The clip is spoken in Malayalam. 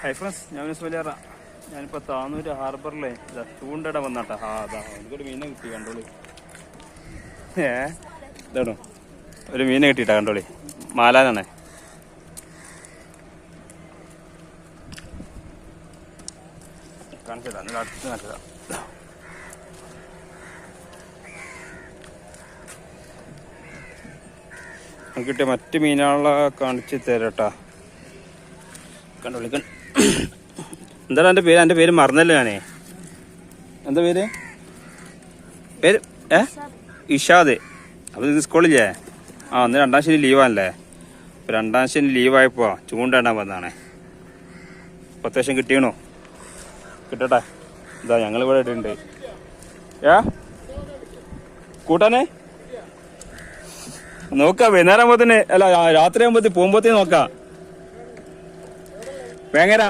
ഹൈ ഫ്രണ്ട്സ്, ഞാൻ വലിയ ഞാനിപ്പോൾ താന്നൂര് ഹാർബറിലെ ചൂണ്ടട വന്നാട്ടാ. അതാ എനിക്കൊരു മീനെ കിട്ടി, കണ്ടോളി. ഇതാണോ ഒരു മീനെ കിട്ടിയിട്ടാ, കണ്ടോളി. മാലാനാണേ. കാണിച്ചതാ, അടുത്ത് കാണിച്ചതാ. കിട്ടിയ മറ്റ് മീനുകളെ കാണിച്ച് തരട്ടാ. കണ്ടോളി. എന്താണ് എൻ്റെ പേര്? എൻ്റെ പേര് മറന്നല്ലോ ഞാനേ. എന്താ പേര്? ഇഷാദ്. അപ്പോൾ ഇത് സ്കൂളില്ലേ? അന്ന് 2-ാം ശനി ലീവാണല്ലേ. അപ്പോൾ 2-ാം ശനി ലീവായപ്പോൾ ചൂണ്ടയിടാൻ വന്നതാണേ. അത്യാവശ്യം കിട്ടിയണോ? കിട്ടട്ടെ. ഇതാ ഞങ്ങളിവിടെ ഇട്ടുണ്ട്. കൂട്ടാനേ നോക്കാം. വൈകുന്നേരം ആകുമ്പോഴത്തേന്, അല്ല രാത്രി ആകുമ്പോഴത്തേന് പോകുമ്പോഴത്തേന് നോക്കാം. വേങ്ങര